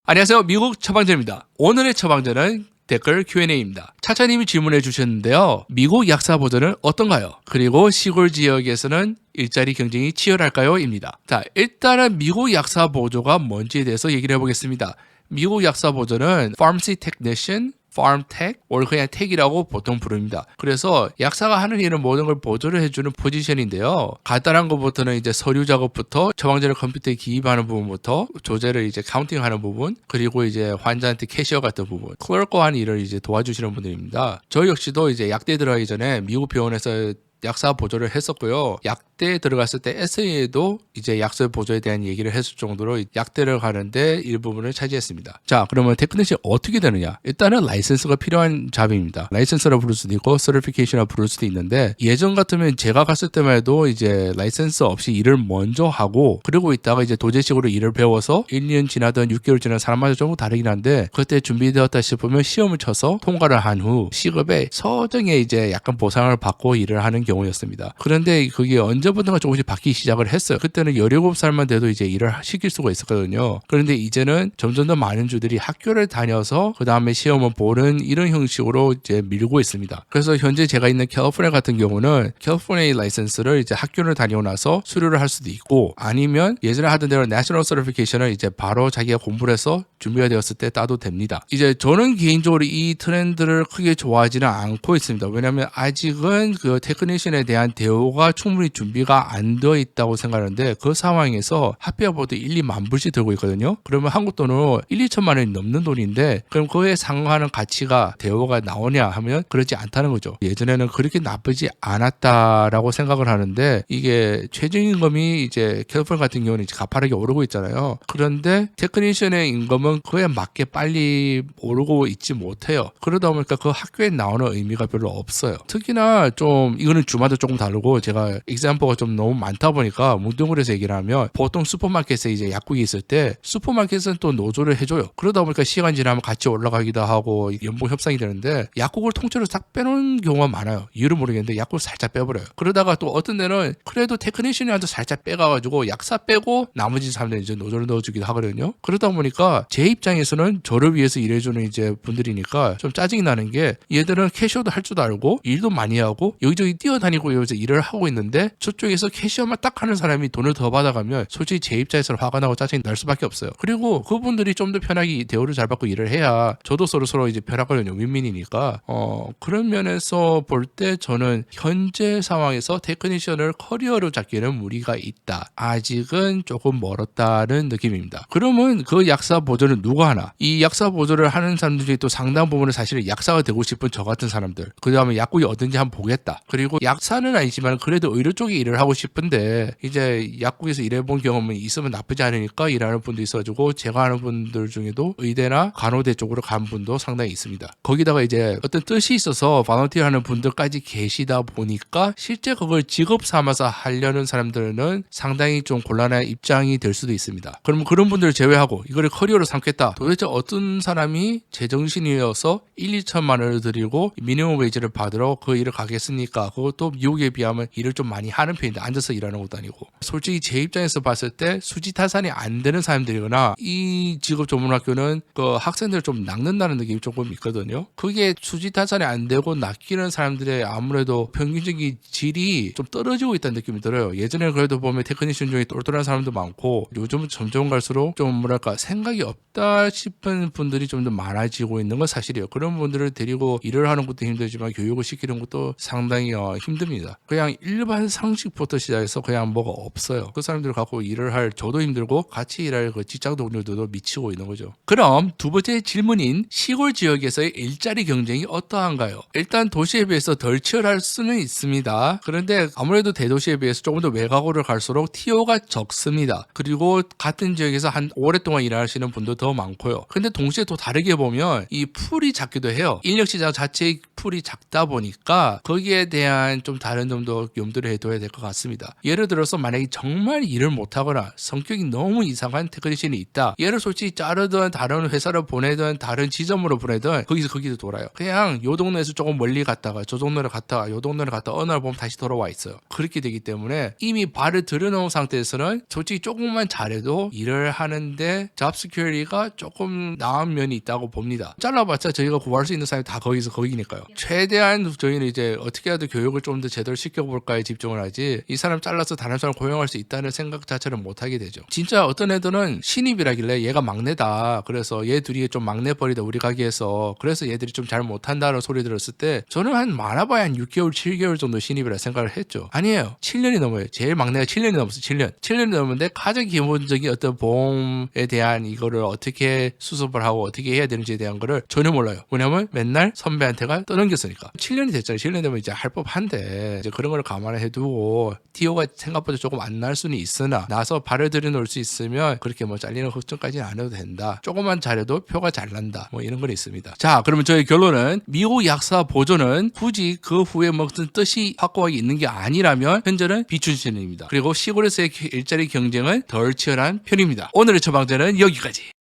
안녕하세요. 미국 처방전입니다. 오늘의 처방전은 댓글 Q&A입니다. 차차님이 질문해 주셨는데요. 미국 약사 보조는 어떤가요? 그리고 시골 지역에서는 일자리 경쟁이 치열할까요? 입니다. 자, 일단은 미국 약사 보조가 뭔지에 대해서 얘기를 해보겠습니다. 미국 약사 보조는 Pharmacy Technician, farmtech, 그냥 tech이라고 보통 부릅니다. 그래서 약사가 하는 일은 모든 걸 보조를 해주는 포지션인데요. 간단한 것부터는 이제 서류 작업부터 처방전을 컴퓨터에 기입하는 부분부터 조제를 이제 카운팅하는 부분, 그리고 이제 환자한테 캐시어 같은 부분, 클러커 하는 일을 이제 도와주시는 분들입니다. 저 역시도 이제 약대 들어가기 전에 미국 병원에서 약사 보조를 했었고요. 약대에 들어갔을 때 SA에도 이제 약사 보조에 대한 얘기를 했을 정도로 약대를 가는데 일부분을 차지했습니다. 자, 그러면 테크니션이 어떻게 되느냐? 일단은 라이센스가 필요한 잡입니다. 라이센스라 부를 수도 있고 서티피케이션이라 부를 수도 있는데, 예전 같으면 제가 갔을 때만 해도 이제 라이센스 없이 일을 먼저 하고 그리고 있다가 이제 도제식으로 일을 배워서 1년 지나든 6개월 지나든 사람마다 조금 다르긴 한데, 그때 준비되었다 싶으면 시험을 쳐서 통과를 한 후 시급에 서정에 이제 약간 보상을 받고 일을 하는 경우였습니다. 그런데 그게 언제부턴가 조금씩 바뀌기 시작을 했어요. 그때는 17살만 돼도 이제 일을 시킬 수가 있었거든요. 그런데 이제는 점점 더 많은 주들이 학교를 다녀서 그 다음에 시험을 보는 이런 형식으로 이제 밀고 있습니다. 그래서 현재 제가 있는 캘리포니아 같은 경우는 캘리포니아 라이센스를 이제 학교를 다니고 나서 수료를 할 수도 있고, 아니면 예전에 하던 대로 내셔널 서티피케이션을 이제 바로 자기가 공부를 해서 준비가 되었을 때 따도 됩니다. 이제 저는 개인적으로 이 트렌드를 크게 좋아하지는 않고 있습니다. 왜냐하면 아직은 그 테크니션에 대한 대우가 충분히 준비가 안 되어 있다고 생각하는데, 그 상황에서 학비하고도 1, 2만 불씩 들고 있거든요. 그러면 한국 돈으로 1, 2천만 원이 넘는 돈인데, 그럼 그에 상응하는 가치가 대우가 나오냐 하면 그렇지 않다는 거죠. 예전에는 그렇게 나쁘지 않았다라고 생각을 하는데, 이게 최저임금이 이제 캘리포니아 같은 경우는 이제 가파르게 오르고 있잖아요. 그런데 테크니션의 임금은 그에 맞게 빨리 오르고 있지 못해요. 그러다 보니까 그 학교에 나오는 의미가 별로 없어요. 특히나 좀 이거는 주마다 조금 다르고, 제가 example가 좀 너무 많다 보니까 뭉뚱그려서 얘기를 하면, 보통 슈퍼마켓에 이제 약국이 있을 때 슈퍼마켓은 또 노조를 해줘요. 그러다 보니까 시간 지나면 같이 올라가기도 하고 연봉 협상이 되는데, 약국을 통째로 싹 빼놓은 경우가 많아요. 이유를 모르겠는데 약국을 살짝 빼버려요. 그러다가 또 어떤 데는 그래도 테크니션한테 살짝 빼가가지고 약사 빼고 나머지 사람들 이제 노조를 넣어주기도 하거든요. 그러다 보니까 제 입장에서는 저를 위해서 일해주는 이제 분들이니까 좀 짜증이 나는 게, 얘들은 캐셔도 할 줄도 알고 일도 많이 하고 여기저기 뛰어다니고 여기서 일을 하고 있는데, 저쪽에서 캐시어만 딱 하는 사람이 돈을 더 받아가면 솔직히 제 입장에서는 화가 나고 짜증이 날 수밖에 없어요. 그리고 그분들이 좀 더 편하게 대우를 잘 받고 일을 해야 저도 서로 이제 편하거든요. 윈윈이니까. 그런 면에서 볼 때 저는 현재 상황에서 테크니션을 커리어로 잡기에는 무리가 있다. 아직은 조금 멀었다는 느낌입니다. 그러면 그 약사 보조는 누가 하나? 이 약사 보조를 하는 사람들 중에 또 상당 부분은 사실은 약사가 되고 싶은 저 같은 사람들, 그 다음에 약국이 어떤지 한번 보겠다, 그리고 약사는 아니지만 그래도 의료 쪽에 일을 하고 싶은데 이제 약국에서 일해본 경험이 있으면 나쁘지 않으니까 일하는 분도 있어가지고, 제가 아는 분들 중에도 의대나 간호대 쪽으로 간 분도 상당히 있습니다. 거기다가 이제 어떤 뜻이 있어서 발런티어 하는 분들까지 계시다 보니까 실제 그걸 직업 삼아서 하려는 사람들은 상당히 좀 곤란한 입장이 될 수도 있습니다. 그러면 그런 분들을 제외하고 이거를 커리어로 삼겠다, 도대체 어떤 사람이 제정신이어서 1, 2천만 원을 드리고 미니멈 웨이지를 받으러 그 일을 가겠습니까? 그것도 미국에 비하면 일을 좀 많이 하는 편인데 앉아서 일하는 것도 아니고. 솔직히 제 입장에서 봤을 때 수지타산이 안 되는 사람들이거나 이 직업 전문학교는 그 학생들을 좀 낚는다는 느낌이 조금 있거든요. 그게 수지타산이 안 되고 낚이는 사람들의 아무래도 평균적인 질이 좀 떨어지고 있다는 느낌이 들어요. 예전에 그래도 보면 테크니션 중에 똘똘한 사람도 많고, 요즘은 점점 갈수록 좀 뭐랄까 생각이 없다 싶은 분들이 좀 더 많아지고 있는 건 사실이에요. 그런 분들을 데리고 일을 하는 것도 힘들지만 교육을 시키는 것도 상당히 힘듭니다. 그냥 일반 상식부터 시작해서 그냥 뭐가 없어요. 그 사람들을 갖고 일을 할 저도 힘들고 같이 일할 그 직장 동료들도 미치고 있는 거죠. 그럼 두 번째 질문인 시골 지역에서의 일자리 경쟁이 어떠한가요? 일단 도시에 비해서 덜 치열할 수는 있습니다. 그런데 아무래도 대도시에 비해서 조금 더 외곽으로 갈수록 TO가 적습니다. 그리고 같은 지역에서 한 오랫동안 일하시는 분도 더 많고요. 근데 동시에 또 다르게 보면 이 풀이 작기도 해요. 인력시장 자체의 풀이 작다 보니까 거기에 대한 좀 다른 점도 염두를 해둬야 될 것 같습니다. 예를 들어서 만약에 정말 일을 못하거나 성격이 너무 이상한 테크니션이 있다. 얘를 솔직히 자르든 다른 회사로 보내든 다른 지점으로 보내든 거기서 돌아요. 그냥 요 동네에서 조금 멀리 갔다가 저 동네를 갔다가 요 동네를 갔다가 어느 날 보면 다시 돌아와 있어요. 그렇게 되기 때문에 이미 발을 들여놓은 상태에서는 솔직히 조금만 잘해도 일을 하는데 잡 스큐리티가 조금 나은 면이 있다고 봅니다. 잘라봤자 저희가 구할 수 있는 사람이 다 거기니까요. 최대한 저희는 이제 어떻게 해도 교육을 좀 더 제대로 시켜볼까에 집중을 하지 이 사람 잘라서 다른 사람 고용할 수 있다는 생각 자체를 못하게 되죠. 진짜 어떤 애들은 신입이라길래 얘가 막내다. 그래서 얘 둘이 좀 막내벌이다 우리 가게에서. 그래서 얘들이 좀 잘 못한다는 소리 들었을 때 저는 한 많아봐야 한 6개월 7개월 정도 신입이라 생각을 했죠. 아니에요. 7년이 넘어요. 제일 막내가 7년이 넘었어요. 7년이 넘었는데 가장 기본적인 어떤 보험에 대한 이거를 어떻게 수습을 하고 어떻게 해야 되는지에 대한 거를 전혀 몰라요. 뭐냐면 맨날 선배한테가 떠넘겼으니까. 7년이 됐잖아요. 7년 되면 이제 할 법한데 이제 그런 걸 감안해 두고 TO가 생각보다 조금 안 날 수는 있으나 나서 발을 들여놓을 수 있으면 그렇게 뭐 잘리는 걱정까지는 안 해도 된다. 조금만 잘해도 표가 잘 난다. 뭐 이런 건 있습니다. 자, 그러면 저희 결론은 미국 약사 보조는 굳이 그 후에 무슨 뜻이 확고하게 있는 게 아니라면 현재는 비추진입니다. 그리고 시골에서의 일자리 경쟁은 덜 치열한 편입니다. 오늘의 처방전은 여기까지.